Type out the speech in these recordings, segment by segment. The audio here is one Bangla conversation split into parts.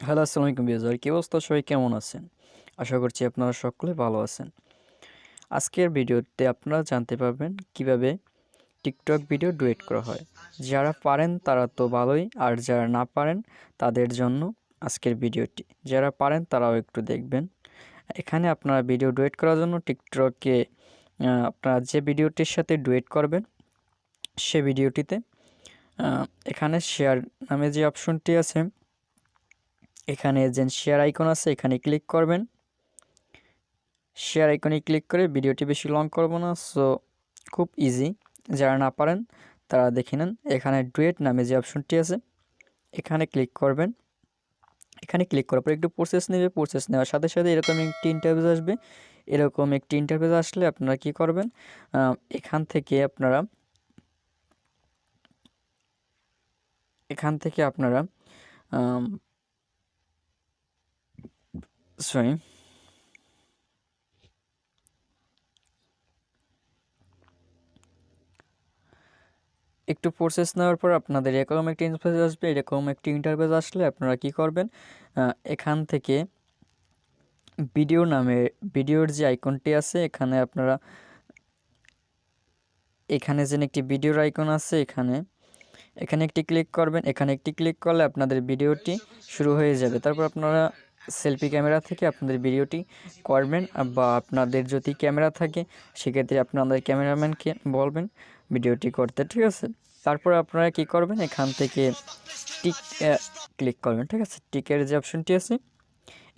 হ্যালো, আসসালামু আলাইকুম ভিউয়ার, কি অবস্থা? সবাই কেমন আছেন? আশা করছি আপনারা সকলে ভালো আছেন। আজকের ভিডিওতে আপনারা জানতে পারবেন কিভাবে টিকটক ভিডিও ডুয়েট করা হয়। যারা পারেন তারা তো ভালোই, আর যারা না পারেন তাদের জন্য আজকের ভিডিওটি। যারা পারেন তারাও একটু দেখবেন। এখানে আপনারা ভিডিও ডুয়েট করার জন্য টিকটকে আপনারা যে ভিডিওটির সাথে ডুয়েট করবেন সে ভিডিওটিতে এখানে শেয়ার নামে যে অপশনটি আছে, এখানে যে শেয়ার আইকন আছে এখানে ক্লিক করবেন। শেয়ার আইকনে ক্লিক করে ভিডিওটি বেশি লং করব না, সো খুব ইজি। যারা না পারেন তারা দেখে নেন। এখানে ডুয়েট নামে যে অপশনটি আছে এখানে ক্লিক করবেন। এখানে ক্লিক করার পর একটু প্রসেস নেবে। প্রসেস নেওয়ার সাথে সাথে এরকম একটি ইন্টারফেস আসবে। এরকম একটি ইন্টারফেস আসলে আপনারা কি করবেন, এখান থেকে আপনারা সরি একটু প্রসেস নেওয়ার পর আপনাদের এরকম একটি ইন্টারফেস আসবে। এরকম একটি ইন্টারফেস আসলে আপনারা কি করবেন, এখান থেকে ভিডিওর যে আইকনটি আছে এখানে আপনারা এখানে যে একটি ভিডিওর আইকন আছে এখানে একটি ক্লিক করবেন। এখানে একটি ক্লিক করলে আপনাদের ভিডিওটি শুরু হয়ে যাবে। তারপর আপনারা সেলফি ক্যামেরা থেকে আপনাদের ভিডিওটি করবেন, বা আপনাদের যদি ক্যামেরা থাকে সেক্ষেত্রে আপনাদের ক্যামেরাম্যানকে বলবেন ভিডিওটি করতে, ঠিক আছে। তারপর আপনারা কি করবেন, এখান থেকে টিক ক্লিক করবেন, ঠিক আছে। টিকের যে অপশনটি আছে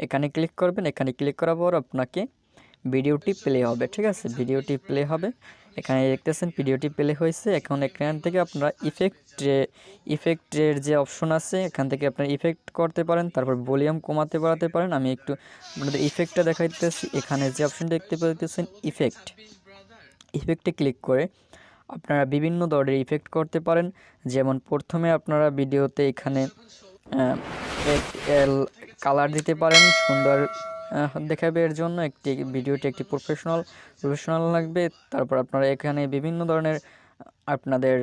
এখানে ক্লিক করবেন। এখানে ক্লিক করার পর আপনাকে ভিডিওটি প্লে হবে, ঠিক আছে। ভিডিওটি প্লে হবে, এখানে দেখতেছেন ভিডিওটি প্লে হয়েছে। এখন এখান থেকে আপনারা ইফেক্টের যে অপশন আছে এখান থেকে আপনারা ইফেক্ট করতে পারেন, তারপর ভলিউম কমাতে বাড়াতে পারেন। আমি একটু আপনাদের ইফেক্টটা দেখাইতেছি। এখানে যে অপশন দেখতে পাচ্ছেন ইফেক্টে ক্লিক করে আপনারা বিভিন্ন ধরনের ইফেক্ট করতে পারেন। যেমন প্রথমে আপনারা ভিডিওতে এখানে কালার দিতে পারেন, সুন্দর দেখাবে। এর জন্য ভিডিওটি একটি প্রফেশনাল লাগবে। তারপর আপনারা এখানে বিভিন্ন ধরনের আপনাদের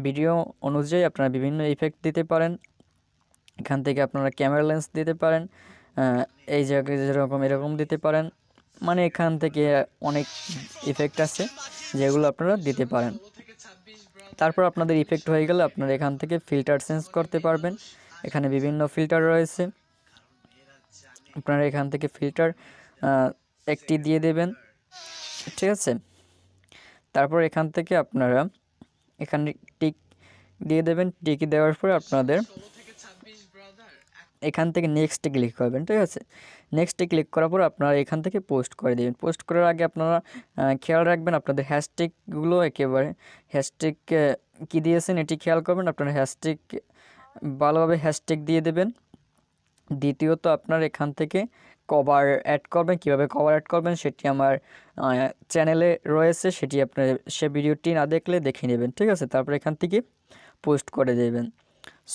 ভিডিও অনুযায়ী আপনারা বিভিন্ন ইফেক্ট দিতে পারেন। এখান থেকে আপনারা ক্যামেরা লেন্স দিতে পারেন, এই জায়গায় এরকম দিতে পারেন। মানে এখান থেকে অনেক ইফেক্ট আছে যেগুলো আপনারা দিতে পারেন। তারপর আপনাদের ইফেক্ট হয়ে গেলে আপনারা এখান থেকে ফিল্টার চেঞ্জ করতে পারবেন। এখানে বিভিন্ন ফিল্টার রয়েছে, আপনারা এখান থেকে ফিল্টার একটি দিয়ে দেবেন, ঠিক আছে। তারপর এখান থেকে আপনারা এখানে টিক দিয়ে দেবেন। টিক দেওয়ার পর আপনাদের এখান থেকে নেক্সটে ক্লিক করবেন, ঠিক আছে। নেক্সটে ক্লিক করার পর আপনারা এখান থেকে পোস্ট করে দেবেন। পোস্ট করার আগে আপনারা খেয়াল রাখবেন আপনাদের হ্যাশট্যাগুলো একেবারে হ্যাশট্যাগ কী দিয়েছেন এটি খেয়াল করবেন। আপনারা ভালোভাবে হ্যাশট্যাগ দিয়ে দেবেন। দ্বিতীয়ত আপনার এখান থেকে কভার অ্যাড করবেন। কিভাবে কভার অ্যাড করবেন সেটি আমার চ্যানেলে রয়েছে, সেটি আপনার সে ভিডিওটি না দেখলে দেখে নেবেন, ঠিক আছে। তারপর এখান থেকে পোস্ট করে দেবেন।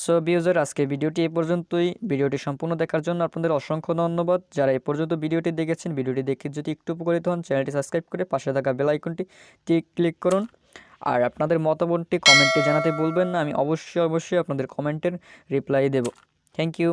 সো ভিউয়ার, আজকে ভিডিওটি এই পর্যন্তই। ভিডিওটি সম্পূর্ণ দেখার জন্য আপনাদের অসংখ্য ধন্যবাদ। যারা এই পর্যন্ত ভিডিওটি দেখেছেন, ভিডিওটি দেখে যদি একটু উপকৃত হন, চ্যানেলটি সাবস্ক্রাইব করে পাশে থাকা বেল আইকনটি ক্লিক করুন। আর আপনাদের মতামতটি কমেন্টে জানাতে ভুলবেন না। আমি অবশ্যই আপনাদের কমেন্টের রিপ্লাই দেব। Thank you.